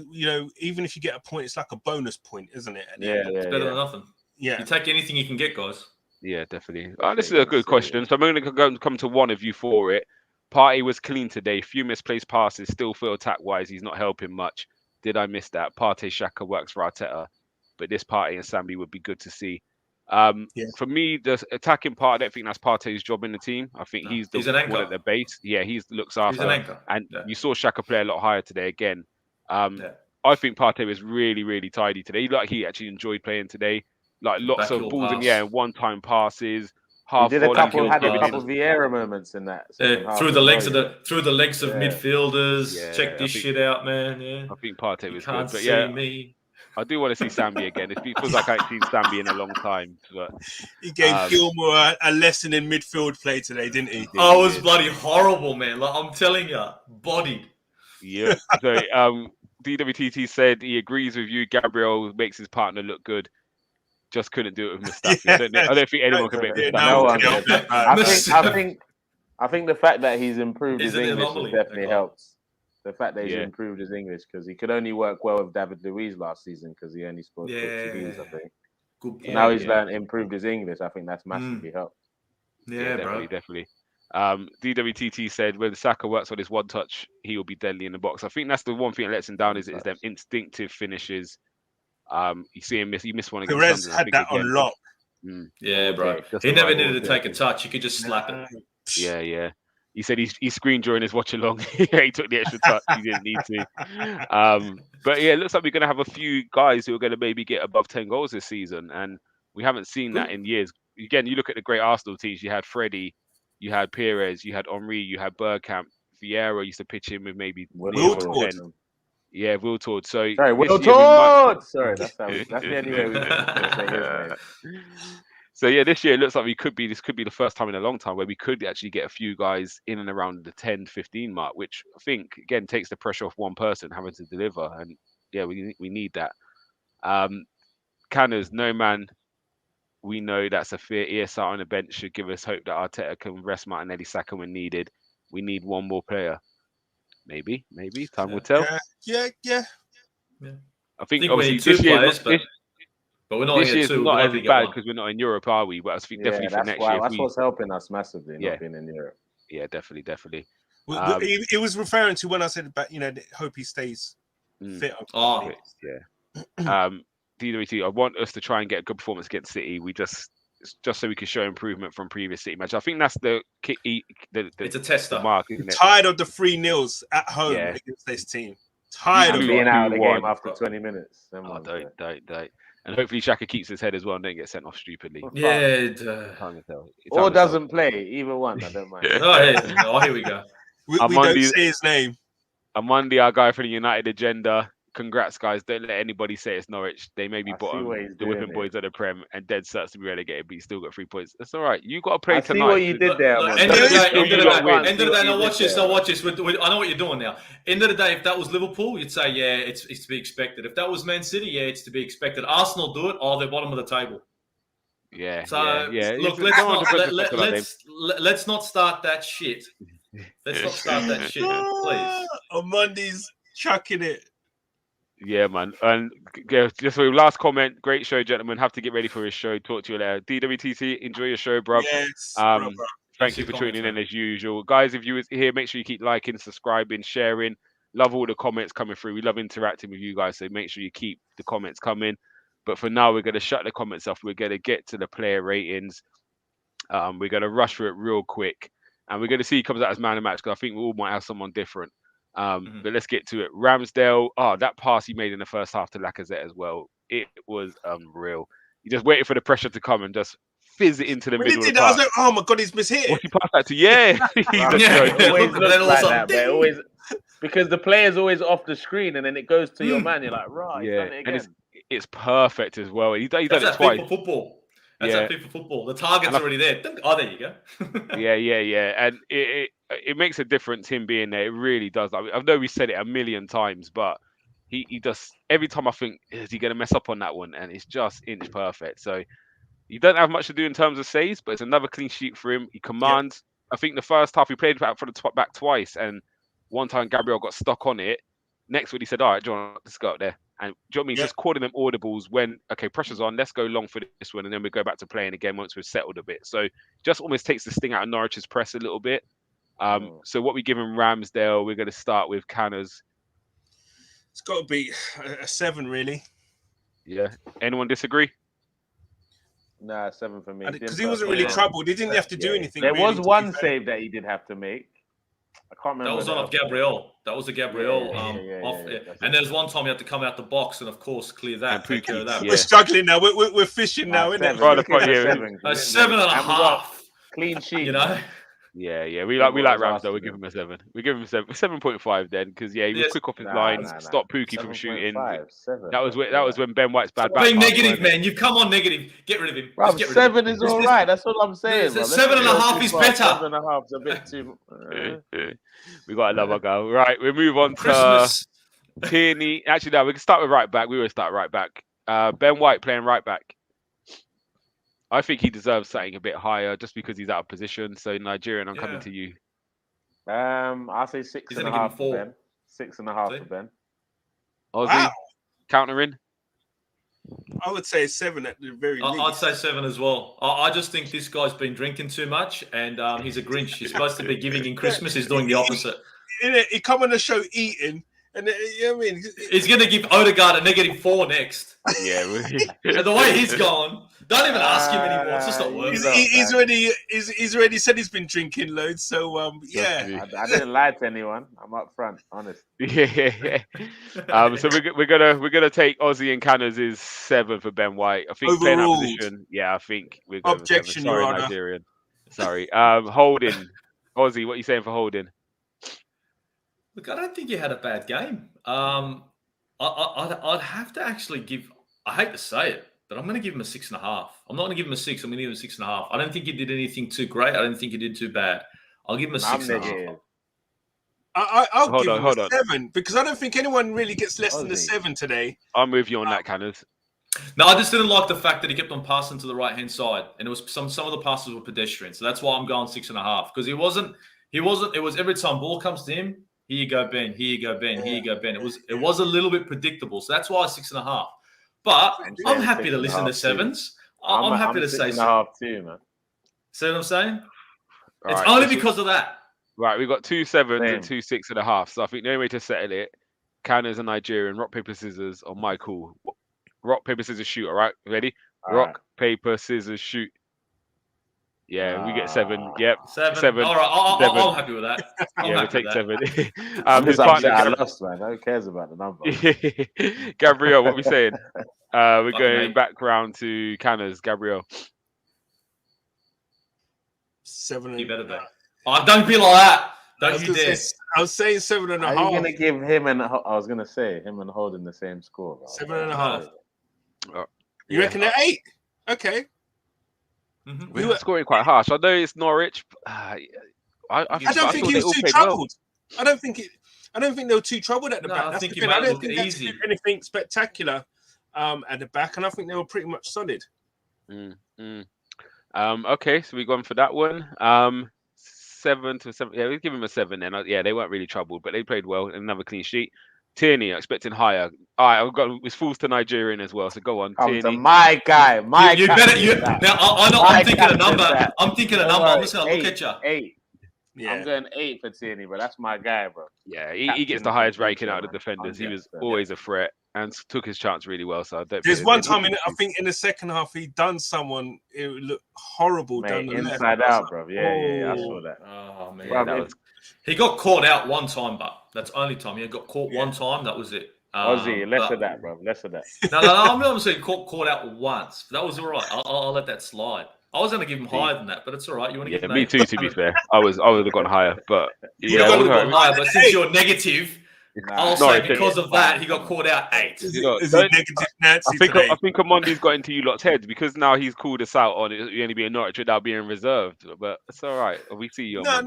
even if you get a point, it's like a bonus point, isn't it? It's better than nothing. Yeah, you take anything you can get, guys. Yeah, definitely. This is a good question. So I'm only going to come to one of you for it. Partey was clean today. Few misplaced passes. Still feel attack-wise, he's not helping much. Did I miss that? Partey Xhaka works for Arteta, but this Partey and Sambi would be good to see. For me, the attacking part, I don't think that's Partey's job in the team. I think he's the one at the base. Yeah, he looks after. He's an anchor. And you saw Xhaka play a lot higher today again. I think Partey was really, really tidy today. He actually enjoyed playing today. Like lots of balls in the air and one-time passes. He did a couple Vieira moments in that. Through the legs of midfielders. Check this shit out, man. Yeah. I think Partey was good. But me. I do want to see Sambi again. It feels like I haven't seen Sambi in a long time. But he gave Gilmore a lesson in midfield play today, didn't he? Oh, it was bloody horrible, man. Like I'm telling you, bodied. Yeah. So DWTT said he agrees with you. Gabriel makes his partner look good. Just couldn't do it with Mustafi. I don't think anyone can make Mustafi. I think the fact that he's improved his English definitely helps. The fact that he's improved his English, because he could only work well with David Luiz last season because he only spoke Portuguese, I think. Good point. Now he's improved his English. I think that's massively helped. Yeah, definitely. DWTT said when Saka works on his one touch, he will be deadly in the box. I think that's the one thing that lets him down is them instinctive finishes. You see him miss. He missed one against Perez had that on lock. Yeah, bro. He never needed to take a touch. He could just slap it. Yeah. He said he screened during his watch along. He took the extra touch. He didn't need to. But yeah, it looks like we're going to have a few guys who are going to maybe get above 10 goals this season, and we haven't seen that in years. Again, you look at the great Arsenal teams. You had Freddie, you had Perez, you had Armoury, you had Bergkamp. Vieira used to pitch in with maybe Wiltord. Yeah, Wiltord. So Wiltord. Sorry, that's the only way we can say his name. So yeah, this year it looks like this could be the first time in a long time where we could actually get a few guys in and around the 10, 15 mark, which I think again takes the pressure off one person having to deliver. And yeah, we need that. Canners, no man. We know that Safir ESR on the bench should give us hope that Arteta can rest Martinelli, Saka when needed. We need one more player. Maybe. Time will tell. Yeah. I think we obviously need two this year, players, but we're not this here year's two. not We're as lucky to get bad one. because we're not in Europe, are we? But I think definitely for that's next why, year. That's what's helping us massively, Yeah. not being in Europe. Yeah, definitely. It was referring to when I said about hope he stays fit. Yeah. DWT, I want us to try and get a good performance against City. We just so we can show improvement from previous City matches. I think that's It's a tester. the mark, isn't it? Tired of the 3-0s at home against this team. Tired of being out of the 2-1. game after 20 minutes. Oh, don't. And hopefully Xhaka keeps his head as well and don't get sent off stupidly. Yeah. Time to tell. Or doesn't play. Either one. I don't mind. Here we go. We don't say his name. Amandi, our guy for the United agenda. Congrats, guys. Don't let anybody say it's Norwich. They may be bottom, the whipping boys of the Prem, and dead certs to be relegated, but you still got 3 points. That's all right. You got to play tonight. See what you did there. End of the day, Now watch this. I know what you're doing now. End of the day, if that was Liverpool, you'd say, yeah, it's to be expected. If that was Man City, yeah, it's to be expected. Arsenal do it, they're bottom of the table. Yeah. So yeah. Look, let's not start that shit. Let's not start that shit, please. On Monday's chucking it. Yeah, man. And just for last comment, great show, gentlemen. Have to get ready for his show. Talk to you later. DWTC, enjoy your show, bro. Yes, thank you for tuning in as usual. Guys, if you was here, make sure you keep liking, subscribing, sharing. Love all the comments coming through. We love interacting with you guys, so make sure you keep the comments coming. But for now, we're going to shut the comments off. We're going to get to the player ratings. We're going to rush through it real quick. And we're going to see who comes out as man of the match, because I think we all might have someone different. But let's get to it. Ramsdale, that pass he made in the first half to Lacazette as well. It was unreal. He just waited for the pressure to come and just fizz it into the middle of the park. I was like, oh my God, he's mishit. What's he passed that to? Yeah. It always looks like that, but always, because the player's always off the screen and then it goes to your man. You're like, right, he's done it again. And it's perfect as well. He's done That's it twice. FIFA football. That's that FIFA football. The target's already there. Oh, there you go. yeah. And it makes a difference, him being there. It really does. I know we said it a million times, but he does. Every time I think, is he going to mess up on that one? And it's just inch perfect. So he doesn't have much to do in terms of saves, but it's another clean sheet for him. He commands. Yep. I think the first half he played back for the back twice, and one time Gabriel got stuck on it. Next week he said, all right, John, let's go up there. And do you know what I mean? Just calling them audibles when, okay, pressure's on, let's go long for this one. And then we go back to playing again once we've settled a bit. So just almost takes the sting out of Norwich's press a little bit. So what we give him Ramsdale, we're going to start with Canners. It's got to be a 7, really. Yeah. Anyone disagree? Nah, 7 for me. Because he wasn't really troubled. He didn't have to do anything. There was one save that he did have to make. I can't remember. That was off Gabriel. That was a Gabriel off. And there's one time you had to come out the box and, of course, clear that. Take care of that. We're struggling now. We're fishing now, isn't it? 7.5. Clean sheet. You know? Yeah. We like Ramsdale. We give him a 7. We give him 7.5 then, because he was quick off his lines, stopped Pookie from shooting. 7. That was when Ben White's bad. Being negative, man. You've come on negative. Get rid of him. Bro, 7 is all right. That's all I'm saying. 7.5 is better. 7.5 is a bit too. We got another go. Right, we move on Christmas. to Tierney. Actually, no, we can start with right back. We will start right back. Ben White playing right back. I think he deserves something a bit higher just because he's out of position. So Nigerian, I'm coming to you. I'll say 6.5 for Ben. 6.5 for Ben. Aussie, countering. I would say 7 at the very least. I'd say 7 as well. I just think this guy's been drinking too much, and he's a Grinch. He's supposed to be giving in Christmas. He's doing the opposite. He come on the show eating, and you know what I mean? He's going to give Odegaard a -4 next. Yeah. And the way he's gone, don't even ask him anymore. It's just not worth it. He's already said he's been drinking loads. So yeah, I didn't lie to anyone. I'm up front, honest. Yeah. So we're gonna take Aussie and Canners is 7 for Ben White. I think playing that position. Yeah, I think we're going objection, Sorry, Your Honor. Nigerian. Sorry. Holding. Aussie, what are you saying for Holding? Look, I don't think he had a bad game. I'd have to actually give. I hate to say it, but I'm going to give him a 6.5. I'm not going to give him a 6. I'm going to give him a 6.5. I don't think he did anything too great. I don't think he did too bad. I'll give him a 6.5. negative. I'll give him hold a on. 7 because I don't think anyone really gets less than a Ozzy. 7 today. I'm with you on that, Canners. No, I just didn't like the fact that he kept on passing to the right-hand side, and it was some of the passes were pedestrian. So that's why I'm going 6.5 because he wasn't. It was every time ball comes to him. Here you go, Ben. Here you go, Ben. Here you go, Ben. It was a little bit predictable. So that's why 6.5. But I'm happy to listen to 7s. I'm happy to say 6.5 too, man. See what I'm saying? All It's right, only because of that. Right, we've got 2 7s Same. and 2 6.5. So I think the only way to settle it, Canners and Nigerian, rock, paper, scissors on Michael. Rock, paper, scissors, shoot. All right, ready? All Rock, right. paper, scissors, shoot. Yeah, we get 7. Yep. 7. 7. All right, 7. I'm happy with that. Yeah, we'll take 7. I'm His just upset partner, I lost, man. Who cares about the number? Gabriel, what we saying? We're Fuck, going mate. back round to Canners. Gabriel. 7. You better be. Oh, don't be like that. Don't you dare. I was saying 7.5. Are you gonna give him and I was gonna say him and Holden the same score? Bro. 7.5. You reckon they're 8? Okay. Mhm. We're scoring quite harsh. I know it's Norwich. I don't think he was too troubled. I don't think they were too troubled at the back. I That's think the he thing. I might don't look think they easy. did anything spectacular at the back, and I think they were pretty much solid. Okay, so we're going for that one. 7 to 7. Yeah, we give him a 7 then. Yeah, they weren't really troubled, but they played well. Another clean sheet. Tierney, expecting higher. All right, I've got it's falls to Nigerian as well. So go on, Come Tierney. to my guy, my You better. Now I'm thinking a number. that. I'm thinking a number. I'm just gonna look at you. 8. Yeah. I'm going 8 for Tierney, bro. That's my guy, bro. Yeah, he gets the Captain highest for the ranking future, out of the man. defenders. He was 100%. always a threat and took his chance really well. So I don't. There's think one there's time any I think in the second half he done someone. It looked horrible down Mate, the left. inside out, bro. Yeah, I saw that. Oh man, Yeah, that was he got caught out one time, but that's only time. He got caught one time. That was it. Ozzy, less but- of that, bro. Less of that. No, I'm not saying caught out once. That was all right. I'll let that slide. I was going to give him higher than that, but it's all right. You want to give him me eight? too. To be fair, I would have gone higher, but You yeah, would it was have all gone right. higher, but since you're negative, I'll say because of that, he got caught out 8. Is You know, it don't- negative Nancy I think today? Amondi's got into you lot's heads because now he's called us out on it only being Norwich without being reserved. But it's all right. We see you. No. I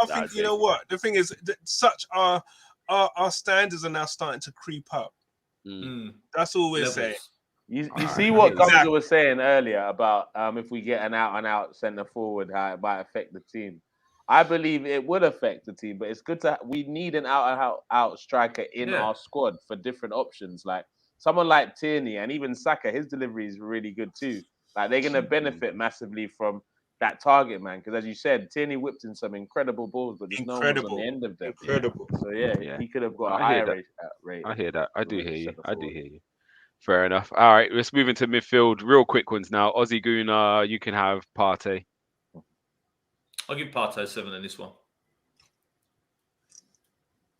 think That's you know what the thing is. That such our standards are now starting to creep up. That's all we're saying. You see what Exactly. Gumza was saying earlier about if we get an out-and-out centre forward, how it might affect the team. I believe it would affect the team, but it's good to. We need an out striker in our squad for different options. Like someone like Tierney and even Saka, his delivery is really good too. Like they're gonna benefit massively from that target man, because as you said, Tierney whipped in some incredible balls, but there's no one on the end of them. Incredible. So yeah, he could have got a higher rate. I hear that. I do hear you. I do hear you. Fair enough. All right, let's move into midfield. Real quick ones now. Ozzy Guna, you can have Partey. I'll give Partey 7 in this one.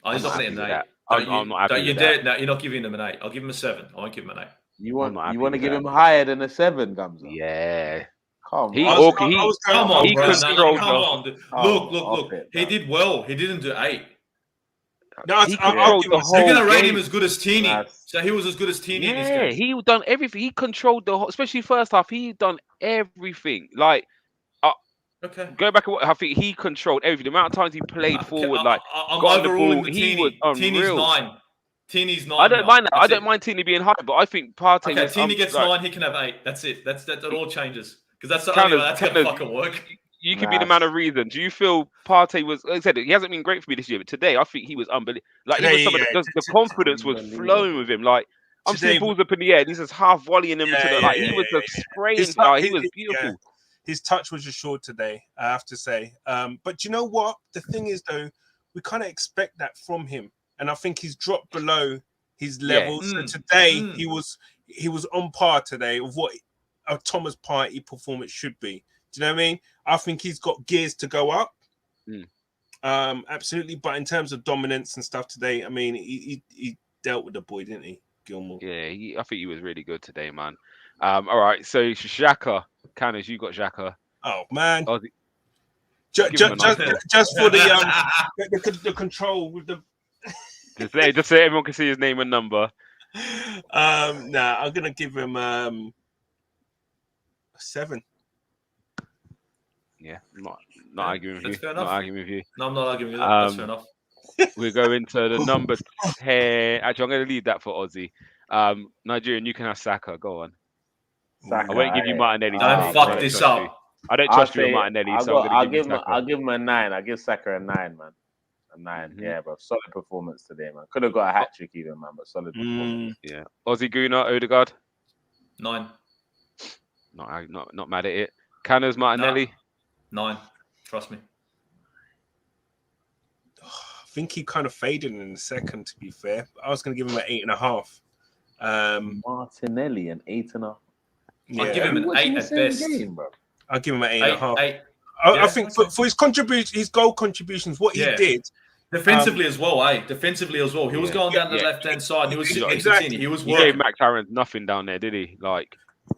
Oh, he's not going to get an 8. I'm not happy with that. No, you're not giving him an 8. I'll give him a 7. I won't give him an 8. You want to give him higher than a 7, Gumza? Yeah. Come He on. Come on, bro. controlled Come on. Look. He did well. He didn't do 8. No, he controlled the whole You're going to rate game. him as good as Tierney. So he was as good as Tierney in this game. He done everything. He controlled the whole, especially first half. He done everything. Like, okay. Go back and watch. I think he controlled everything. The amount of times he played forward, like I'm got on the overruling ball, the he was Tierney's unreal. 9. Tierney's 9. I don't mind that. That's I don't mind Tierney being high, but I think Partey. Okay, was, Tierney gets like, 9. He can have 8. That's it. That all changes because that's the only way that's going to fucking work. You could be the man of reason. Do you feel Partey was? Like I said, he hasn't been great for me this year, but today I think he was unbelievable. Like Today, even some of the confidence was flowing with him. Like I'm Today, seeing balls up in the air, and he's just half volleying them into the. Like he was just spraying. Like he was beautiful. His touch was assured today, I have to say. But you know what? The thing is, though, we kind of expect that from him, and I think he's dropped below his level. So today he was on par today of what a Thomas Partey performance should be. Do you know what I mean? I think he's got gears to go up. Absolutely. But in terms of dominance and stuff today, I mean, he dealt with the boy, didn't he, Gilmore? Yeah, I think he was really good today, man. All right, so Xhaka, Canis, you got Xhaka. Oh man, just Give him a nice for the control with the. just say everyone can see his name and number. Nah, I'm gonna give him 7. Yeah, not Yeah, arguing with that's you. fair Not enough. arguing with you. No, I'm not arguing with that. That's fair enough. We go into the number 10. Actually, I'm going to leave that for Aussie. Nigerian, you can have Saka. Go on. Saka, I won't give you Martinelli. Don't today, 'cause fuck I don't this trust up. you. I don't I'll trust you with say Martinelli, so I'm going to give you Saka. I'll give him a 9. I'll give Saka a 9, man. A 9. Mhm. Yeah, bro. Solid performance today, man. Could have got a hat trick even, man, but solid performance. Yeah. Aussie Guna, Odegaard. 9. Not mad at it. Canners, Martinelli. 9. Trust me. I think he kind of faded in the second, to be fair. I was going to give him an 8.5. Martinelli, an 8.5. I'd give him an 8 at best. I'll give him an 8.5. 8. I think for his contribution, his goal contributions, what he did defensively as well, Defensively as well. He was going down the left-hand side. And he was sitting exactly. He was He working. gave Max Aaron nothing down there, did he? Like,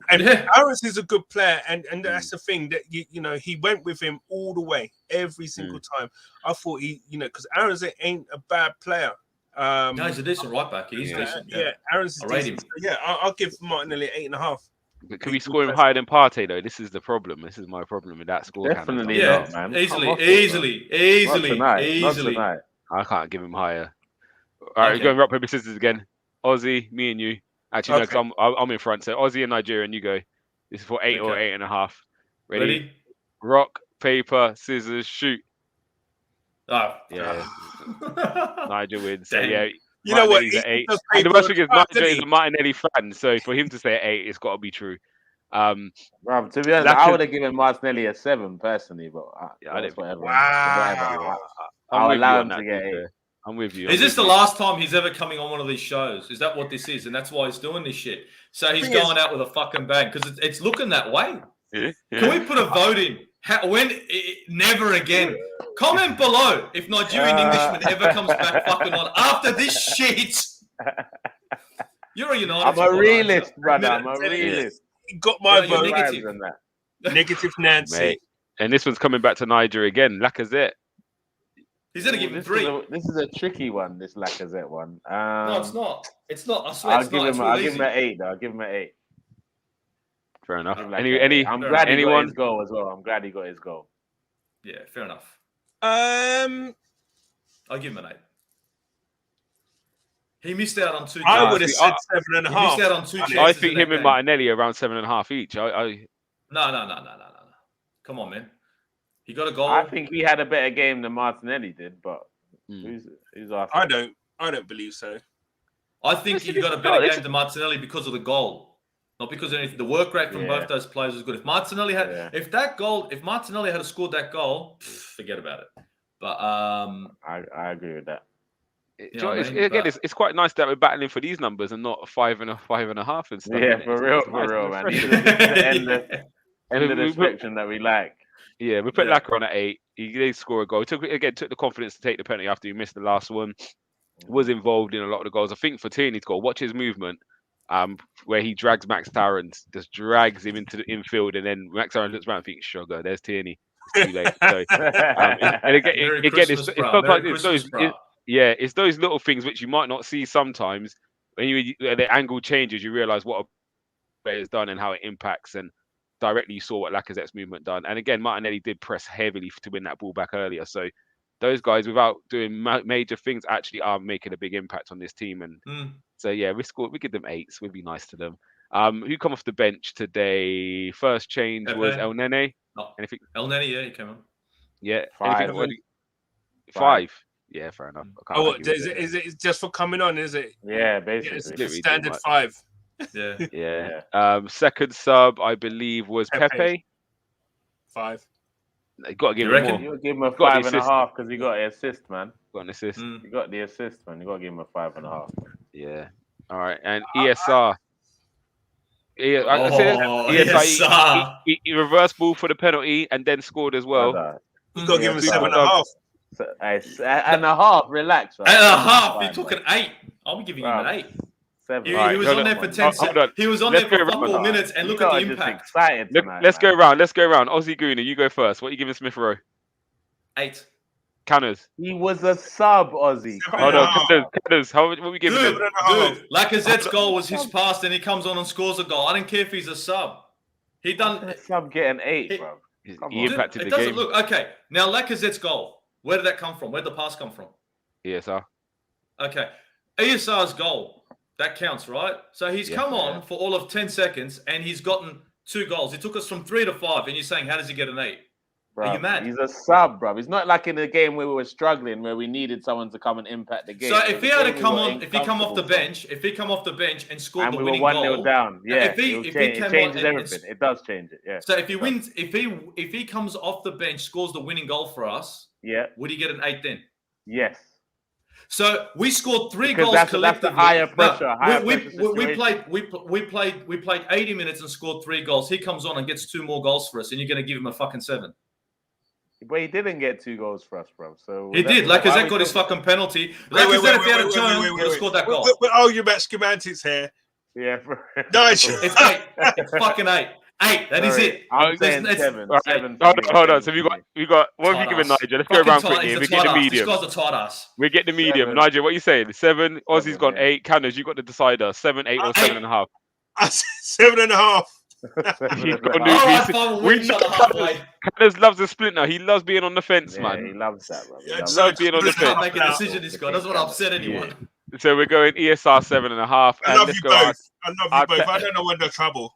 and Aaron's is a good player, and that's the thing that you know he went with him all the way, every single time. I thought he, because Aaron's ain't a bad player. No, he's a decent right back. He's decent. Yeah, Aaron's is decent. So, I'll give Martinelli 8.5. But can we score him higher than Partey though? This is the problem. This is my problem with that score. Definitely not, man. Easily. Not tonight. I can't give him higher. All right, we're going rock paper scissors again. Aussie, me and you. Actually, no, because I'm in front. So Aussie and Nigerian, you go. This is for 8 or 8.5. Ready? Rock, paper, scissors, shoot. Oh yeah. Nigel wins. So, Damn. yeah. You know what? And the worst thing is, Nigel is a Martinelli fan, so for him to say 8, it's got to be true. Bro, to be honest, I would have given Martinelli a 7 personally, but I didn't. whatever. Wow. I'll allow him to get 8. I'm with you. Is this the last time he's ever coming on one of these shows? Is that what this is? And that's why he's doing this shit. So he's going out with a fucking bang because it's looking that way. Yeah. Can we put a vote in? Never again. Comment below if Nigerian Englishman ever comes back fucking on after this shit. You're a United. I'm a realist, brother. I'm a realist. You got my vote. Negative Nancy. Mate. And this one's coming back to Niger again. Lacazette. He's going to give him 3. This is a tricky one, this Lacazette one. No, it's not. It's not. I swear I'll give him an 8, though. I'll give him an 8. Fair enough. I'm glad he got his goal as well. I'm glad he got his goal. Yeah, fair enough. I'll give him an 8. He missed out on 2. I would have said 7.5. He missed out on 2 chances. I think him and Martinelli are around 7.5 each. No. Come on, man. He got a goal. I think he had a better game than Martinelli did, but who's after? I don't believe so. I think he got a better game than Martinelli because of the goal. Not because of anything. The work rate from both those players was good. If Martinelli had if Martinelli had scored that goal, forget about it. But I agree with that. It's quite nice that we're battling for these numbers and not 5 and a 5.5 and stuff. Yeah, for real, man. These are the end of the spectrum that we like. Yeah, we put Lacazette on at 8. He did score a goal. Took the confidence to take the penalty after he missed the last one. Was involved in a lot of the goals. I think for Tierney's goal, watch his movement, where he drags Max Aaron, just drags him into the infield, and then Max Aaron looks around and thinks, "Sugar, there's Tierney." It's too late. So, and again, it's those little things which you might not see sometimes. When the angle changes, you realise what a player has done and how it impacts. And directly, you saw what Lacazette's movement done. And again, Martinelli did press heavily to win that ball back earlier. So those guys, without doing major things, actually are making a big impact on this team. And so, yeah, we give them 8s. We'd be nice to them. Who come off the bench today? First change was El Nene. Anything? El Nene, yeah, he came on. Yeah, 5. 5. Yeah, fair enough. Is it just for coming on? Is it? Yeah, basically. It's standard 5. Yeah. Second sub, I believe, was Pepe. 5. You got to give him more. You give him a 5.5 because he got an assist, man. Got an assist. You got the assist, man. You got to give him a 5.5. Yeah. All right. And ESR. ESR. He reversed ball for the penalty and then scored as well. You got to give him 7.5. 8.5. Relax. Right? 8.5. You took an 8. I'll be giving him an 8. 7. He was on there for 10 seconds. He was on there for 4 minutes, and look at the impact. Let's go around. Aussie Gooner, you go first. What are you giving Smith Rowe? 8. Canners. He was a sub, Aussie. Hold on, Canners. What are we giving him? Dude, Lacazette's goal was his pass, and he comes on and scores a goal. I don't care if he's a sub. He done. Sub get an 8, bro. Come He on. impacted It the doesn't game. look okay. Now Lacazette's goal. Where did that come from? Where did the pass come from? ESR. Okay, ESR's goal. That counts, right? So he's come on for all of 10 seconds and he's gotten 2 goals. It took us from 3 to 5, and you're saying, how does he get an 8? Are you mad? He's a sub, bro. It's not like in a game where we were struggling, where we needed someone to come and impact the game. So if he had to come on, if he come off the bench and scored and the we were winning 1-0 goal down, if he it came changes on everything. It does change it, yeah. So if he wins, if he comes off the bench, scores the winning goal for us, would he get an 8 then? Yes. So we scored 3 because goals collectively. That's the higher pressure. We played 80 minutes and scored 3 goals. He comes on and gets 2 more goals for us, and you're going to give him a fucking 7. But he didn't get 2 goals for us, bro. So he did. Lacazette got his fucking penalty. Lacazette, if he had a turn, would have scored that goal. We're arguing about schematics here. Yeah, nice. It's 8. It's fucking 8. 8. That is it. I'm saying 7. Right. 7. Hold on. So we got. What have you given Nigel? Let's go around quickly. We get the medium. This guy's a tight ass. We get the medium. 7. Nigel, what are you saying? 7. Aussie's gone 8. Canners, you got the decider. 7, 8, or 7.5. I said 7.5. He's got Canners loves a split now. He loves being on the fence, man. He loves that, bro. He loves being on the fence. Can't make a decision. This guy doesn't want to upset anyone. So we're going ESR 7.5. I love you both. I love you both. I don't know when they're trouble.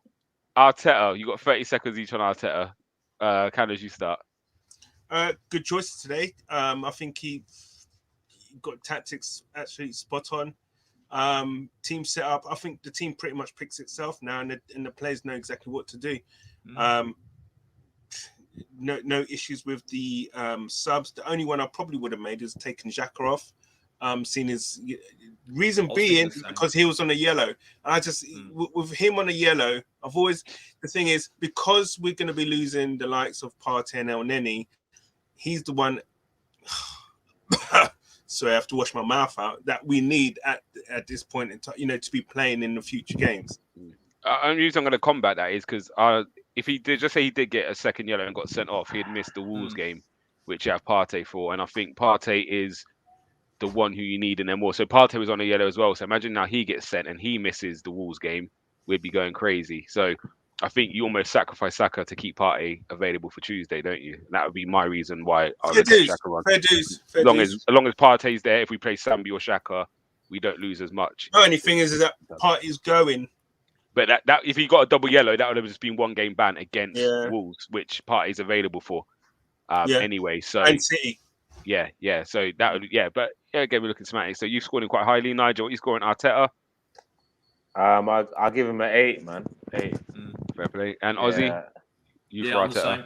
Arteta, you got 30 seconds each on Arteta. Canners, you start. Good choice today. I think he got tactics actually spot on. Team setup. I think the team pretty much picks itself now, and the players know exactly what to do. No issues with the subs. The only one I probably would have made is taken Xhaka off. Seen his reason being because he was on a yellow. And I just with him on a yellow, the thing is, because we're going to be losing the likes of Partey and El Neni, he's the one. So I have to wash my mouth out. That we need at this point in time, to be playing in the future games. Only reason I'm going to combat that is because if he did just say he did get a second yellow and got sent off, he'd missed the Wolves game, which you have Partey for, and I think Partey is the one who you need in them more. So Partey was on a yellow as well. So imagine now he gets sent and he misses the Wolves game, we'd be going crazy. So I think you almost sacrifice Saka to keep Partey available for Tuesday, don't you? And that would be my reason why I would let Xhaka run. As long as Partey's there, if we play Sambi or Xhaka, we don't lose as much. The only thing is that Partey's going. But that if he got a double yellow, that would have just been 1 game ban against Wolves, which Partey's available for anyway. So and City. Yeah. So that would but again we're looking semantic. So you scored him quite highly, Nigel. What you scoring Arteta? I'll give him an 8, man. 8. Fair play. And Aussie, I'm the same.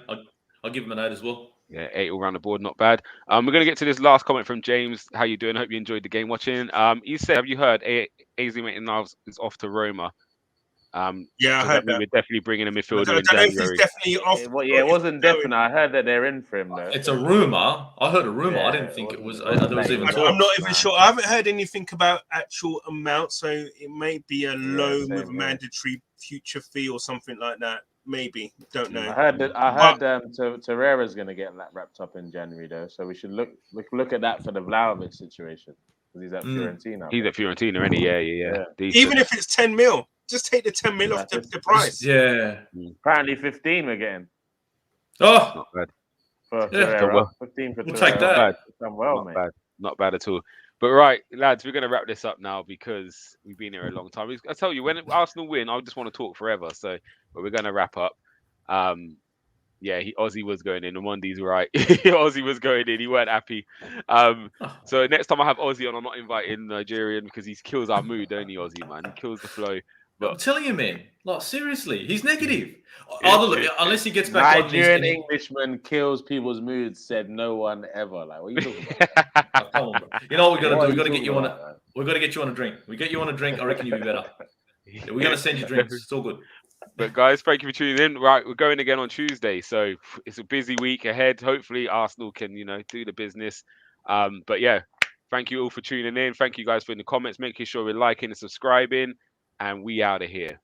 I'll give him an 8 as well. Yeah, 8 all around the board, not bad. We're gonna get to this last comment from James. How you doing? Hope you enjoyed the game watching. He said, have you heard AZ Maitland is off to Roma? I heard that. We're definitely bringing a midfielder in January. January. Definitely off. It wasn't definite. I heard that they're in for him though. It's a rumor. I heard a rumor. I didn't think it was. There was even talk. I'm not even sure. I haven't heard anything about actual amount, so it may be a loan with a mandatory future fee or something like that. Maybe, don't know. I heard Torreira's going to get that wrapped up in January though, so we should look at that for the Vlahovic situation because he's at Fiorentina. He's at Fiorentina, isn't he? Yeah. Even if it's 10 mil, just take the 10 mil off the price. Yeah. Apparently 15 we're getting. Oh, not bad. For Torreira. 15 for we'll Torreira. take that. Not bad at all. But right, lads, we're going to wrap this up now because we've been here a long time. I tell you, when Arsenal win, I just want to talk forever. But we're going to wrap up. Aussie was going in. And Mondy's right. Aussie was going in. He weren't happy. So next time I have Aussie on, I'm not inviting Nigerian because he kills our mood, don't he, Aussie, man? He kills the flow. But I'm telling you, man. Like, seriously, he's negative. Unless he gets back Nigerian Englishman kills people's moods, said no one ever. Like, what are you talking about? Come on, bro. You know what we got to do? We got to get you on we got to get you on a drink. We get you on a drink, I reckon you'll be better. We're going to send you drinks. It's all good. But guys, thank you for tuning in. Right, we're going again on Tuesday, so it's a busy week ahead. Hopefully, Arsenal can do the business. But yeah, thank you all for tuning in. Thank you guys for in the comments. Making sure we're liking and subscribing, and we out of here.